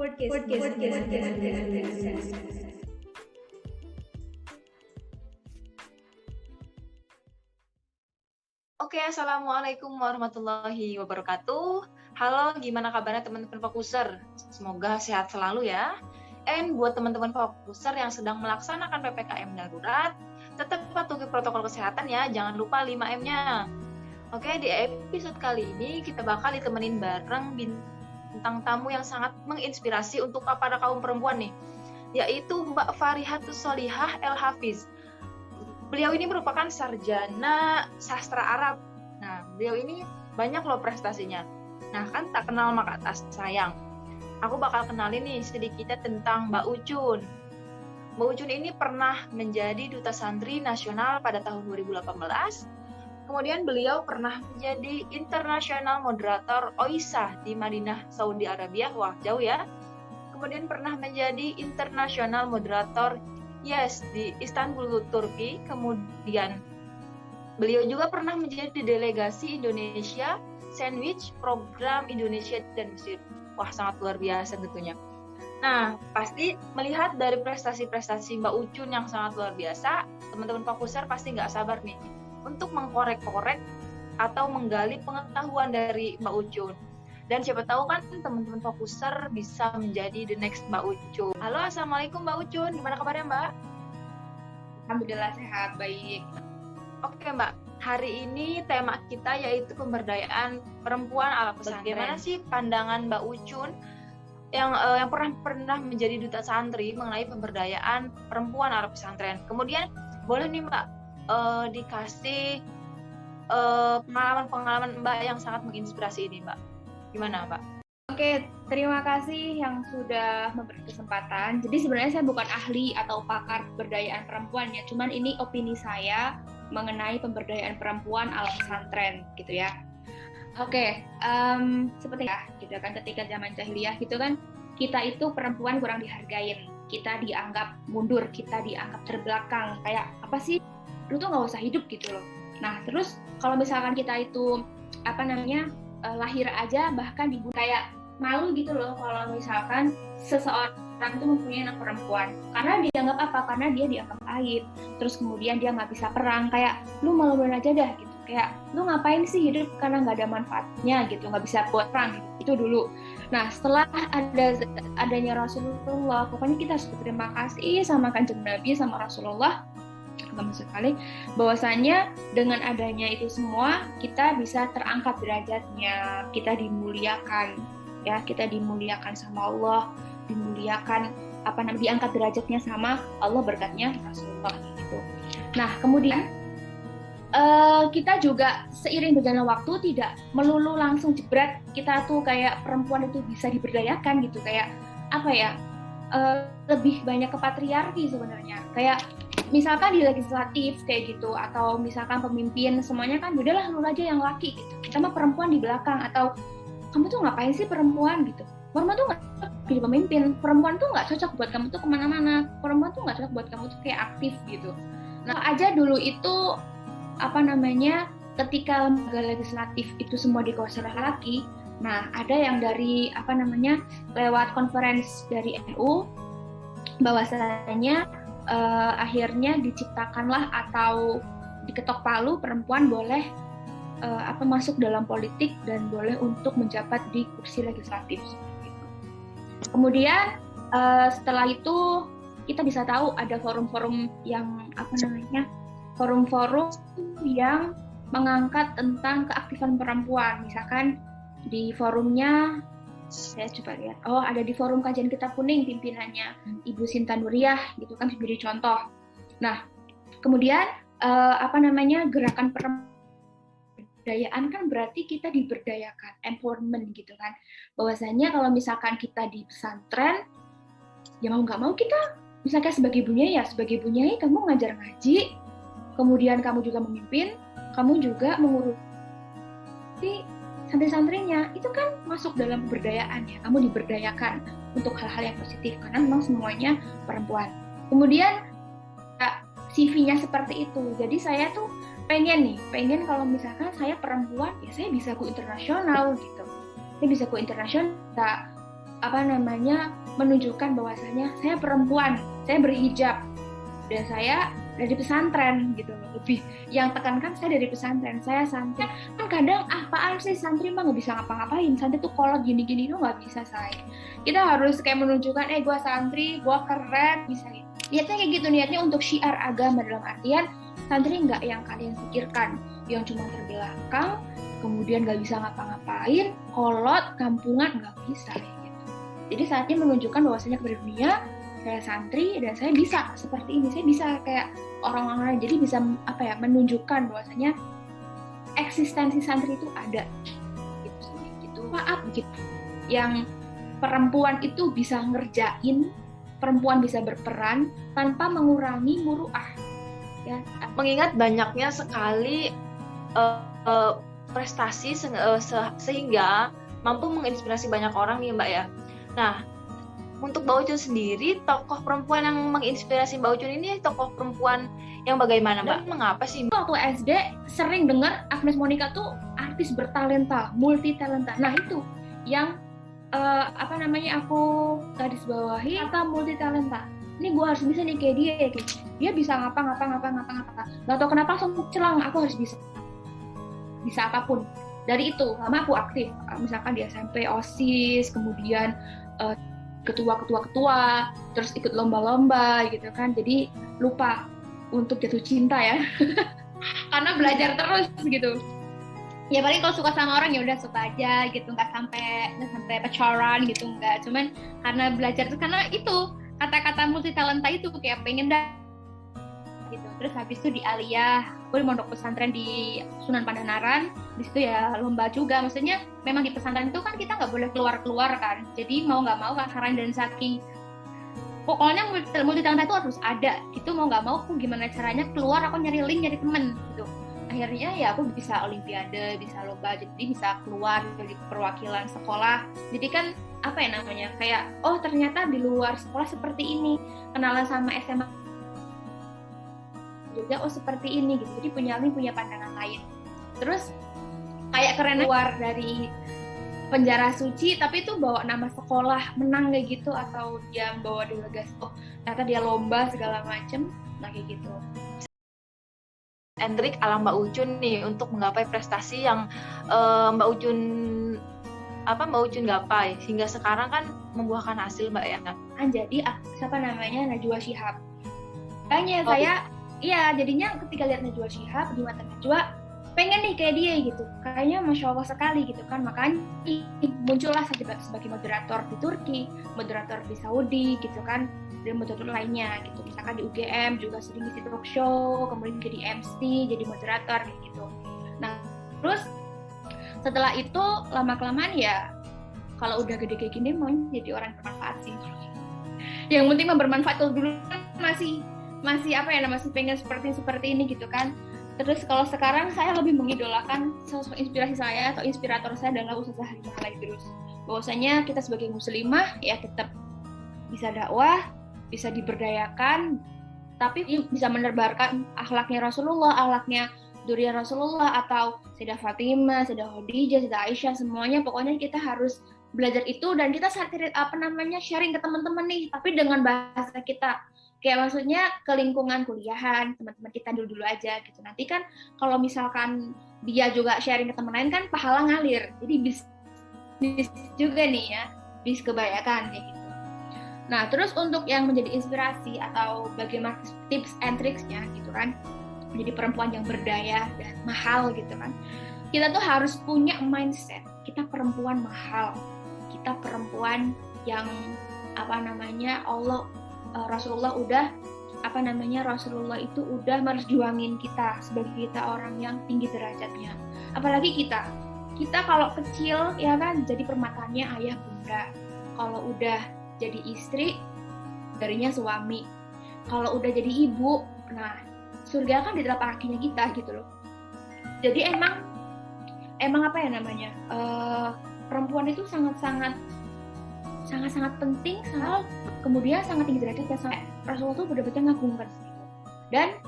Oke, Assalamualaikum warahmatullahi wabarakatuh. Halo, gimana kabarnya teman-teman Fokuser? Semoga sehat selalu ya. And buat teman-teman Fokuser yang sedang melaksanakan PPKM darurat, tetap patuhi protokol kesehatan ya, jangan lupa 5M-nya. Oke, di episode kali ini kita bakal ditemenin bareng bintang tamu yang sangat menginspirasi untuk para kaum perempuan nih, yaitu Mbak Farihatus Solihah El Hafiz. Beliau ini merupakan sarjana sastra Arab. Nah, beliau ini banyak loh prestasinya. Nah, kan tak kenal maka tak sayang. Aku bakal kenalin nih sedikitnya tentang Mbak Ucun. Mbak Ucun ini pernah menjadi Duta Santri Nasional pada tahun 2018. Kemudian beliau pernah menjadi International Moderator OISA di Madinah, Saudi Arabia. Wah, jauh ya. Kemudian pernah menjadi International Moderator di Istanbul, Turki. Kemudian beliau juga pernah menjadi delegasi Indonesia Sandwich Program Indonesia dan Mesir. Wah, sangat luar biasa tentunya. Nah, pasti melihat dari prestasi-prestasi Mbak Ucun yang sangat luar biasa, teman-teman Fokuser pasti nggak sabar nih untuk mengkorek-korek atau menggali pengetahuan dari Mbak Ucun. Dan siapa tahu kan teman-teman Fokuser bisa menjadi the next Mbak Ucun. Halo, Assalamualaikum Mbak Ucun. Gimana kabarnya Mbak? Alhamdulillah sehat, baik. Oke Mbak, hari ini tema kita yaitu pemberdayaan perempuan ala pesantren. Bagaimana sih pandangan Mbak Ucun yang pernah menjadi duta santri mengenai pemberdayaan perempuan ala pesantren? Kemudian boleh nih Mbak dikasih pengalaman-pengalaman Mbak yang sangat menginspirasi ini Mbak. Gimana Mbak? Oke, terima kasih yang sudah memberi kesempatan. Jadi sebenarnya saya bukan ahli atau pakar pemberdayaan perempuan ya, cuman ini opini saya mengenai pemberdayaan perempuan ala pesantren gitu ya. Oke, seperti ya, gitu kan ketika zaman jahiliyah gitu kan, kita itu perempuan kurang dihargain, kita dianggap mundur, kita dianggap terbelakang, kayak apa sih, lu tuh nggak usah hidup gitu loh. Nah terus kalau misalkan kita itu lahir aja bahkan dibunuh, kayak malu gitu loh kalau misalkan seseorang itu mempunyai anak perempuan, karena dianggap apa? Karena dia dianggap aib, terus kemudian dia nggak bisa perang, kayak lu malu-maluin aja dah gitu, kayak lu ngapain sih hidup karena nggak ada manfaatnya gitu, nggak bisa buat perang gitu. Itu dulu. Nah setelah adanya Rasulullah, pokoknya kita harus berterima kasih sama Kanjeng Nabi sama Rasulullah sekali, bahwasanya dengan adanya itu semua kita bisa terangkat derajatnya, kita dimuliakan ya, kita dimuliakan sama Allah, dimuliakan diangkat derajatnya sama Allah berkatnya Rasulullah gitu. Nah kemudian kita juga seiring berjalannya waktu tidak melulu langsung jebret kita tuh kayak perempuan itu bisa diberdayakan gitu, kayak apa ya, lebih banyak ke patriarki sebenarnya, kayak misalkan di legislatif kayak gitu, atau misalkan pemimpin semuanya kan udahlah lu aja yang laki gitu, kita mah perempuan di belakang, atau kamu tuh ngapain sih perempuan gitu, perempuan tuh nggak cocok jadi pemimpin, perempuan tuh nggak cocok buat kamu tuh kemana-mana, perempuan tuh nggak cocok buat kamu tuh kayak aktif gitu. Nah aja dulu itu ketika lembaga legislatif itu semua dikuasai oleh laki, nah ada yang dari lewat konferensi dari NU bahwasanya akhirnya diciptakanlah atau diketok palu perempuan boleh masuk dalam politik dan boleh untuk menjabat di kursi legislatif. Kemudian setelah itu kita bisa tahu ada forum-forum yang forum-forum yang mengangkat tentang keaktifan perempuan. Misalkan di forumnya saya coba lihat, ada di forum kajian kitab kuning pimpinannya Ibu Sinta Nuriyah gitu kan, jadi contoh. Nah kemudian gerakan pemberdayaan kan berarti kita diberdayakan, empowerment gitu kan, bahwasanya kalau misalkan kita di pesantren ya mau nggak mau kita misalkan sebagai bunyai kamu ngajar ngaji, kemudian kamu juga memimpin, kamu juga mengurusi santri-santrinya, itu kan masuk dalam pemberdayaan ya, kamu diberdayakan untuk hal-hal yang positif karena memang semuanya perempuan. Kemudian CV-nya seperti itu, jadi saya tuh pengen kalau misalkan saya perempuan ya saya bisa go internasional gitu, saya bisa go internasional, menunjukkan bahwasanya saya perempuan, saya berhijab, dan saya dari pesantren gitu loh. Lebih yang tekankan saya dari pesantren, saya santri. Kan kadang apaan sih santri mah nggak bisa ngapa-ngapain, santri tuh kolot gini-gini tuh nggak bisa saya. Kita harus kayak menunjukkan gue santri, gue keren, bisa gitu. Niatnya kayak gitu, niatnya untuk syiar agama, dalam artian santri nggak yang kalian pikirkan, yang cuma terbelakang, kemudian nggak bisa ngapa-ngapain, kolot, kampungan, nggak bisa gitu. Jadi saatnya menunjukkan bahwasanya kepada dunia, saya santri dan saya bisa seperti ini, saya bisa kayak orang-orang lain. Jadi bisa menunjukkan bahwasanya eksistensi santri itu ada gitu. Maaf gitu. Yang perempuan itu bisa ngerjain, perempuan bisa berperan tanpa mengurangi muruah. Ya, mengingat banyaknya sekali prestasi sehingga mampu menginspirasi banyak orang nih Mbak ya. Nah, untuk Mbak Ucun sendiri, tokoh perempuan yang menginspirasi Mbak Ucun ini tokoh perempuan yang bagaimana Mbak? Dan mengapa sih? Waktu SD sering dengar Agnes Monica tuh artis bertalenta, multi talenta. Nah itu yang aku garis bawahi, kata multi talenta. Ini gue harus bisa nih kayak dia, dia bisa ngapa. Gak tau kenapa langsung celang, aku harus bisa apapun. Dari itu lama aku aktif, misalkan di SMP OSIS, kemudian ketua, terus ikut lomba-lomba gitu kan. Jadi lupa untuk jatuh cinta ya, karena belajar terus gitu. Ya paling kalau suka sama orang ya udah suka aja gitu, nggak sampai pacaran gitu, nggak. Cuman karena belajar tuh, karena itu kata-kata multi talenta itu kayak pengen gitu. Terus habis itu di Aliyah, aku di mondok pesantren di Sunan Pandanaran, di situ ya lomba juga. Maksudnya memang di pesantren itu kan kita nggak boleh keluar kan, jadi mau nggak mau kasaran dan saking pokoknya multi talenta itu harus ada. Itu mau nggak mau aku gimana caranya keluar, aku nyari link, nyari temen gitu. Akhirnya ya aku bisa olimpiade, bisa lomba, jadi bisa keluar dari perwakilan sekolah. Jadi kan kayak ternyata di luar sekolah seperti ini, kenalan sama SMA juga seperti ini gitu. Jadi punya pandangan lain. Terus kayak keren keluar dari penjara suci tapi itu bawa nama sekolah, menang kayak gitu, atau dia bawa delegasi ternyata dia lomba segala macem, nah kayak gitu. Trik ala Mbak Ucun nih untuk menggapai prestasi yang Mbak Ucun gapai hingga sekarang kan membuahkan hasil Mbak ya. Jadi Najwa Shihab. Saya jadinya ketika lihat Najwa Shihab, di mata Najwa pengen nih kayak dia gitu, kayaknya Masya Allah sekali gitu kan. Makanya muncullah saya sebagai moderator di Turki, moderator di Saudi gitu kan, dan moderator lainnya gitu. Misalkan di UGM juga sering ngisi talk show, kemudian jadi MC, jadi moderator gitu. Nah terus setelah itu lama-kelamaan ya kalau udah gede kayak gini mau jadi orang bermanfaat sih. Yang penting bermanfaat dulu kan masih masih pengen seperti ini gitu kan. Terus kalau sekarang saya lebih mengidolakan sosok inspirasi saya atau inspirator saya adalah Ustazah Halimah Idrus. Bahwasanya kita sebagai muslimah ya tetap bisa dakwah, bisa diberdayakan, tapi bisa menebarkan akhlaknya Rasulullah, akhlaknya Durian Rasulullah, atau Sayyidah Fatimah, Sayyidah Khadijah, Sayyidah Aisyah, semuanya pokoknya kita harus belajar itu dan kita sharing ke teman-teman nih, tapi dengan bahasa kita. Kayak maksudnya ke lingkungan kuliahan, teman-teman kita dulu aja gitu. Nanti kan kalau misalkan dia juga sharing ke teman lain kan pahala ngalir. Jadi bis juga nih ya, bis kebanyakan kayak gitu. Nah, terus untuk yang menjadi inspirasi atau bagaimana tips and tricksnya gitu kan, menjadi perempuan yang berdaya dan mahal gitu kan. Kita tuh harus punya mindset, kita perempuan mahal. Kita perempuan yang Rasulullah itu udah merjuangin kita sebagai kita orang yang tinggi derajatnya. Apalagi kita kalau kecil ya kan jadi permataannya ayah bunda. Kalau udah jadi istri darinya suami. Kalau udah jadi ibu, nah surga kan di telapak kakinya kita gitu loh. Jadi emang perempuan itu sangat penting, kemudian sangat tinggi derajat, sampai Rasulullah tuh benar-benar ngagumkan gitu. Dan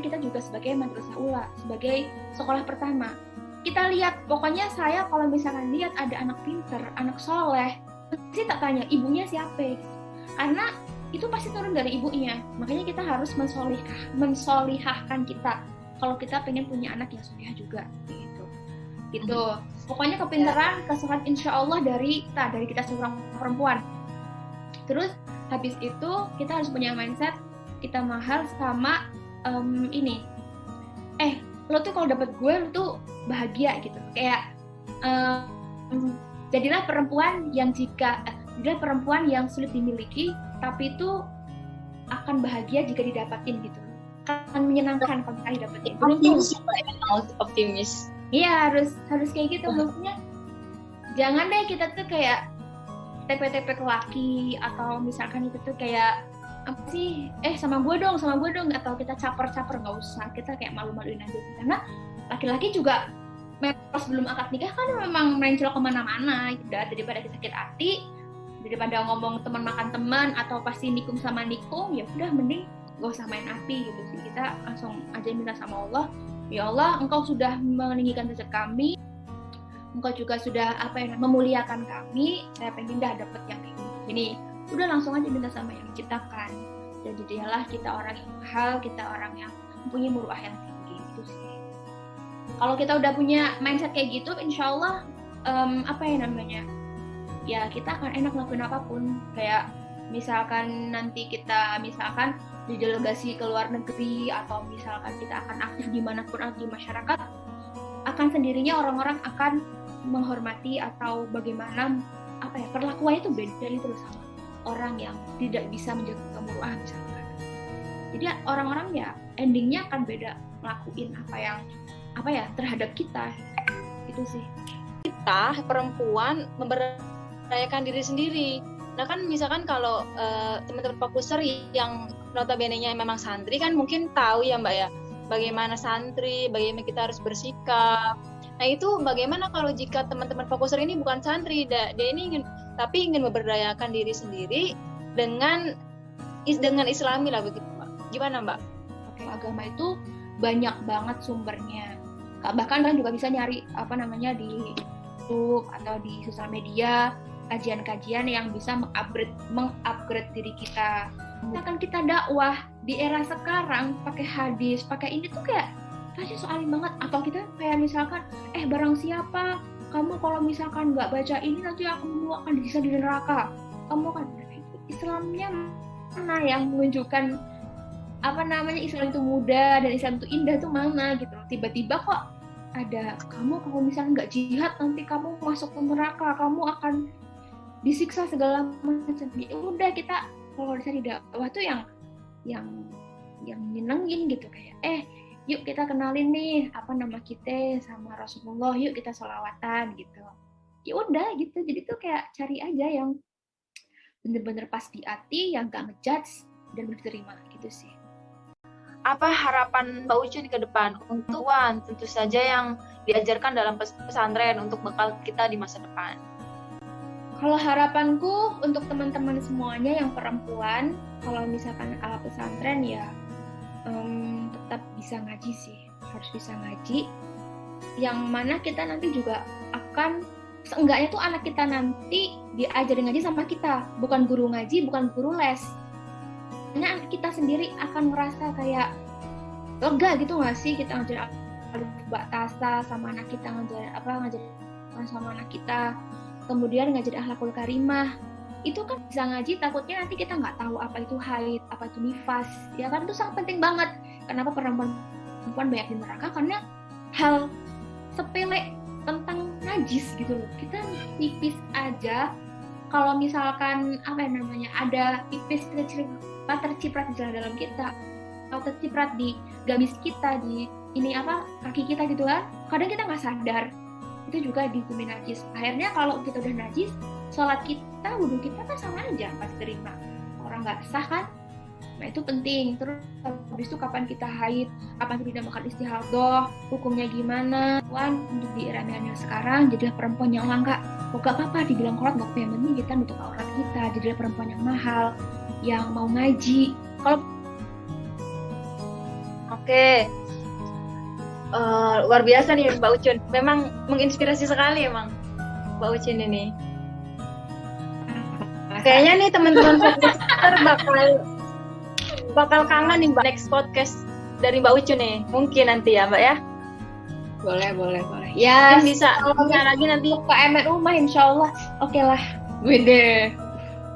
kita juga sebagai madrasah ula, sebagai sekolah pertama, kita lihat pokoknya saya kalau misalkan lihat ada anak pinter, anak soleh, pasti tak tanya ibunya siapa gitu. Karena itu pasti turun dari ibunya. Makanya kita harus mensolihahkan kita kalau kita pengen punya anak yang solihah juga gitu. Pokoknya kepintaran, kesukaan insya Allah dari kita seorang perempuan. Terus habis itu kita harus punya mindset kita mahal sama ini. Lo tuh kalau dapet gue lo tuh bahagia gitu. Kayak jadilah perempuan yang sulit dimiliki, tapi itu akan bahagia jika didapatin gitu. Akan menyenangkan kalau kita didapetin. Optimis. Iya, harus kayak gitu. Maksudnya jangan deh kita tuh kayak TP-TP ke laki, atau misalkan itu tuh kayak apa sih, sama gue dong, atau kita caper-caper, nggak usah, kita kayak malu-maluin aja sih. Karena laki-laki juga pas belum akad nikah kan memang mencel kemana-mana, udah, daripada kita sakit hati, daripada ngomong teman makan teman, atau pasti nikung sama nikung, ya udah mending gak usah main api gitu sih. Kita langsung aja minta sama Allah, ya Allah, Engkau sudah meninggikan derajat kami, Engkau juga sudah memuliakan kami, saya pengen dah dapet yang kayak gini. Udah langsung aja minta sama yang menciptakan. Dan jadilah kita orang yang mahal, kita orang yang mempunyai muruah yang tinggi gitu sih. Kalau kita udah punya mindset kayak gitu, insya Allah ya kita akan enak ngelakuin apapun. Kayak misalkan nanti kita di delegasi ke luar negeri, atau misalkan kita akan aktif dimanapun di masyarakat, akan sendirinya orang-orang akan menghormati, atau bagaimana perlakuannya itu beda itu sama orang yang tidak bisa menjaga kemuruah misalkan. Jadi orang-orang ya endingnya akan beda ngelakuin terhadap kita itu sih. Kita perempuan memberdayakan diri sendiri. Nah kan misalkan kalau teman-teman fokuser yang notabene-nya memang santri kan mungkin tahu ya Mbak ya, bagaimana santri, bagaimana kita harus bersikap. Nah itu bagaimana kalau jika teman-teman fokuser ini bukan santri, dia ini ingin memberdayakan diri sendiri dengan Islami lah begitu Mbak. Gimana Mbak? Oke, agama itu banyak banget sumbernya. Bahkan kan juga bisa nyari di YouTube atau di sosial media kajian-kajian yang bisa mengupgrade diri kita. Misalkan kita dakwah di era sekarang pakai hadis, pakai ini tuh kayak pasti soalin banget. Atau kita kayak misalkan barang siapa kamu kalau misalkan nggak baca ini nanti kamu akan disiksa di neraka. Kamu kan Islamnya mana yang menunjukkan Islam itu mudah dan Islam itu indah tuh mana gitu. Tiba-tiba kok ada kamu kalau misalnya nggak jihad nanti kamu masuk ke neraka, kamu akan disiksa segala macam. Ya udah, kita kalau di dakwah tuh yang nyenengin gitu, kayak yuk kita kenalin nih nama kita sama Rasulullah, yuk kita sholawatan gitu. Ya udah gitu. Jadi tuh kayak cari aja yang bener-bener pas di hati, yang gak ngejudge dan diterima gitu sih. Apa harapan Mbak Ucun ke depan untuk tentu saja yang diajarkan dalam pesantren untuk bekal kita di masa depan? Kalau harapanku untuk teman-teman semuanya yang perempuan, kalau misalkan ala pesantren ya tetap bisa ngaji sih, harus bisa ngaji. Yang mana kita nanti juga akan, seenggaknya tuh anak kita nanti diajarin ngaji sama kita, bukan guru ngaji, bukan guru les. Hanya kita sendiri akan merasa kayak lega gitu nggak sih, kita ngajarin alif ba tasa sama anak kita, ngajarin sama anak kita, kemudian ngajarin akhlakul karimah. Itu kan bisa ngaji, takutnya nanti kita nggak tahu apa itu haid, apa itu nifas, ya kan. Itu sangat penting banget. Kenapa perempuan banyak di neraka? Karena hal sepele tentang najis gitu loh. Kita tipis aja, kalau misalkan ada tipis terciprat di dalam kita, atau terciprat di gamis kita, di kaki kita gitu kan, kadang kita nggak sadar itu juga dihukumi najis. Akhirnya kalau kita udah najis, sholat kita, wudhu kita kan sama aja nggak diterima, orang nggak sah kan. Nah itu penting. Terus habis itu kapan kita haid, kapan kita makan istihadah, hukumnya gimana. Untuk di era milenial sekarang jadilah perempuan yang langka. Gak apa-apa dibilang kolot, gak apa-apa, yang penting kita nutup aurat kita. Jadilah perempuan yang mahal, yang mau ngaji. Oke. Luar biasa nih Mbak Ucun. Memang menginspirasi sekali emang Mbak Ucun ini. Kayaknya nih teman-teman Fokuser bakal kangen nih Mbak next podcast dari Mbak Ucu nih. Mungkin nanti ya Mbak ya. Boleh. Ya, mungkin bisa lagi nanti ke MR rumah insya Allah. Oke lah. Wede.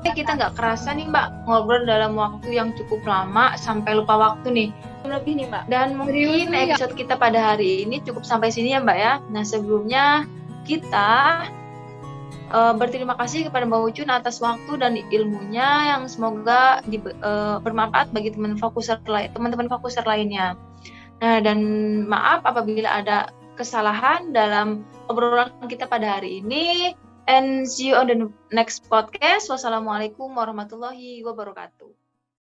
Kita nggak kerasa nih Mbak ngobrol dalam waktu yang cukup lama sampai lupa waktu nih. Lebih nih Mbak. Dan mungkin episode kita pada hari ini cukup sampai sini ya Mbak ya. Nah sebelumnya kita berterima kasih kepada Mbak Ucun atas waktu dan ilmunya yang semoga bermanfaat bagi teman-teman fokuser lainnya. Nah dan maaf apabila ada kesalahan dalam obrolan kita pada hari ini. And see you on the next podcast. Wassalamualaikum warahmatullahi wabarakatuh.